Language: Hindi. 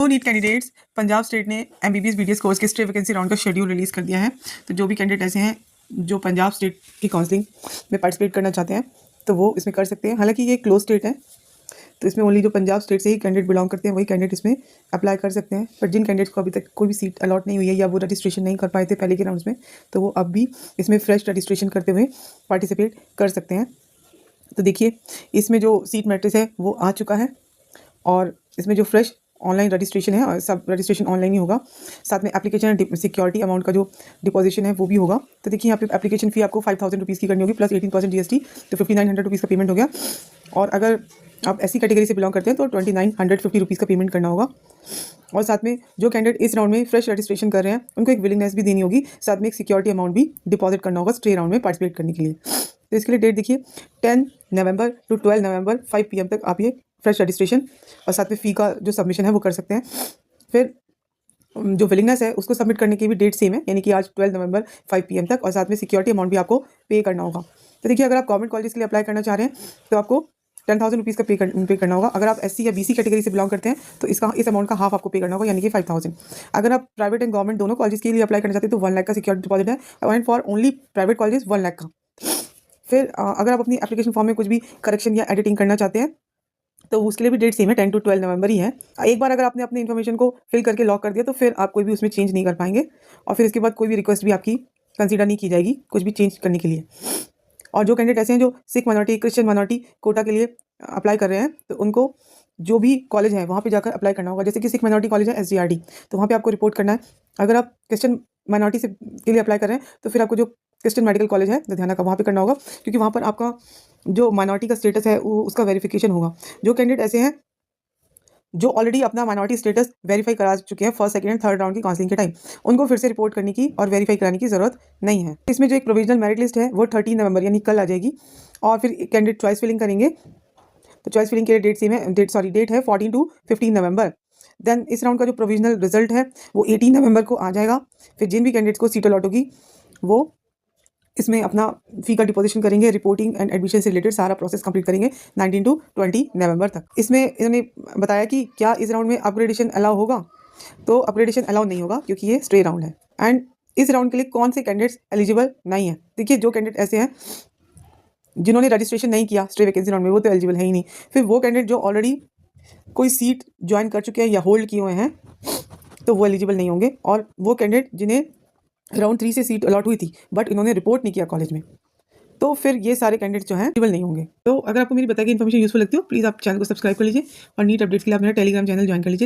तो नीट कैंडिडेट्स, पंजाब स्टेट ने एमबीबीएस बीडीएस कोर्स के स्टे वैकेंसी राउंड का शेड्यूल रिलीज़ कर दिया है। तो जो भी कैंडिडेट ऐसे हैं जो पंजाब स्टेट की काउंसलिंग में पार्टिसिपेट करना चाहते हैं तो वो इसमें कर सकते हैं। हालांकि ये क्लोज स्टेट है तो इसमें ओनली जो पंजाब स्टेट से ही कैंडिडेट बिलोंग करते हैं वही कैंडिडेट इसमें अप्लाई कर सकते हैं। पर जिन कैंडिडेट्स को अभी तक कोई भी सीट अलॉट नहीं हुई है या वो रजिस्ट्रेशन नहीं कर पाए थे पहले के राउंड्स में, तो वो अब भी इसमें फ्रेश रजिस्ट्रेशन करते हुए पार्टिसिपेट कर सकते हैं। तो देखिए, इसमें जो सीट मैट्रिक्स है वो आ चुका है और इसमें जो फ्रेश ऑनलाइन रजिस्ट्रेशन है और सब रजिस्ट्रेशन ऑनलाइन ही होगा। साथ में एप्लीकेशन सिक्योरिटी अमाउंट का जो डिपॉजिशन है वो भी होगा। तो देखिए, यहाँ पे एप्लीकेशन फ़ी आपको 5000 रुपीज़ की करनी होगी प्लस 18% जीएसटी, तो 5900 रुपीज़ का पेमेंट हो गया। और अगर आप ऐसी कैटेगरी से बिलोंग करते हैं तो 2950 रुपीज़ का पेमेंट करना होगा। और साथ में जो कैंडिडेट इस राउंड में फ्रेश रजिस्ट्रेशन कर रहे हैं उनको एक विलिंगनेस भी देनी होगी, साथ में एक सिक्योरिटी अमाउंट भी डिपॉजिट करना होगा स्टे राउंड में पार्टिसिपेट करने के लिए। तो इसके लिए डेट देखिए 10 नवंबर टू 12 नवंबर 5 PM तक आप ये फ्रेश रजिस्ट्रेशन और साथ में फ़ी का जो सबमिशन है वो कर सकते हैं। फिर जो विलिंगनेस है उसको सबमिट करने की भी डेट सेम है, यानी कि आज 12 नवंबर 5 PM तक, और साथ में सिक्योरिटी अमाउंट भी आपको पे करना होगा। तो देखिए, अगर आप गवर्नमेंट कॉलेज के लिए अप्लाई करना चाह रहे हैं तो आपको 10,000 रुपीज़ का पे करना होगा। अगर आप एससी या बीसी कैटेगरी से बिलोंग करते हैं तो इस अमाउंट का हाफ आपको पे करना होगा, यानी कि 5,000। अगर आप प्राइवेट एंड गवर्नमेंट दोनों कॉलेज के लिए अप्लाई करना चाहते हैं तो 1 लाख का सिक्योरिटी डिपॉजिट है, and for only private college 1 lakh का। फिर अगर आप अपनी एप्लीकेशन फॉर्म में कुछ भी करेक्शन या एडिटिंग करना चाहते हैं तो उसके लिए भी डेट सेम है, 10 to 12 नवंबर ही है। एक बार अगर आपने अपनी इन्फॉर्मेशन को फिल करके लॉक कर दिया तो फिर आप कोई भी उसमें चेंज नहीं कर पाएंगे, और फिर इसके बाद कोई भी रिक्वेस्ट भी आपकी कंसीडर नहीं की जाएगी कुछ भी चेंज करने के लिए। और जो कैंडिडेट ऐसे हैं जो Sikh minority, Christian minority quota के लिए अप्लाई कर रहे हैं तो उनको जो भी कॉलेज है वहाँ पे जाकर अप्लाई करना होगा। जैसे कि सिख माइनॉरिटी कॉलेज है SGRD, तो वहाँ पे आपको रिपोर्ट करना है। अगर आप क्रिश्चियन माइनॉरिटी से के लिए अप्लाई कर रहे हैं तो फिर आपको जो क्रिश्चियन मेडिकल कॉलेज है लुधियाना का वहाँ पे करना होगा, क्योंकि वहाँ पर आपका जो माइनॉरिटी का स्टेटस है उसका वेरिफिकेशन होगा। जो कैंडिडेट ऐसे हैं जो ऑलरेडी अपना माइनॉरिटी स्टेटस वेरीफाई करा चुके हैं first, second and third round की काउंसलिंग के टाइम, उनको फिर से रिपोर्ट करने की और वेरीफाई कराने की ज़रूरत नहीं है। इसमें जो एक प्रोविजनल मेरिट लिस्ट है वो 13 नवंबर यानी कल आ जाएगी, और फिर कैंडिडेट चॉइस फिलिंग करेंगे। तो चॉइस फिलिंग के लिए डेट है 14 to 15 नवंबर। देन इस राउंड का जो प्रोविजनल रिजल्ट है वो 18 नवंबर को आ जाएगा। फिर जिन भी कैंडिडेट्स को सीट अलॉट होगी वो इसमें अपना फ़ी का डिपोजिशन करेंगे, रिपोर्टिंग एंड एडमिशन से रिलेटेड सारा प्रोसेस कंप्लीट करेंगे 19 to 20 नवंबर तक। इसमें इन्होंने बताया कि क्या इस राउंड में अपग्रेडेशन अलाउ होगा, तो अपग्रेडेशन अलाउ नहीं होगा क्योंकि ये स्टे राउंड है। एंड इस राउंड के लिए कौन से कैंडिडेट्स एलिजिबल नहीं है, देखिए जो कैंडिडेट ऐसे हैं जिन्होंने रजिस्ट्रेशन नहीं किया स्टे वैकेंसी राउंड में वो तो एलिजिबल है ही नहीं। फिर वो कैंडिडेट जो ऑलरेडी कोई सीट ज्वाइन कर चुके हैं या होल्ड किए हुए हैं तो वो एलिजिबल नहीं होंगे, और वो कैंडिडेट जिन्हें राउंड 3 से सीट अलॉट हुई थी बट इन्होंने रिपोर्ट नहीं किया कॉलेज में, तो फिर ये सारे कैंडिडेट्स जो हैं एलिजिबल नहीं होंगे। तो अगर आपको मेरी बताई गई इन्फॉर्मेशन यूजफुल लगती हो प्लीज़ आप चैनल को सब्सक्राइब कर लीजिए, और नीट अपडेट्स के लिए आप मेरा टेलीग्राम चैनल ज्वाइन कर लीजिए।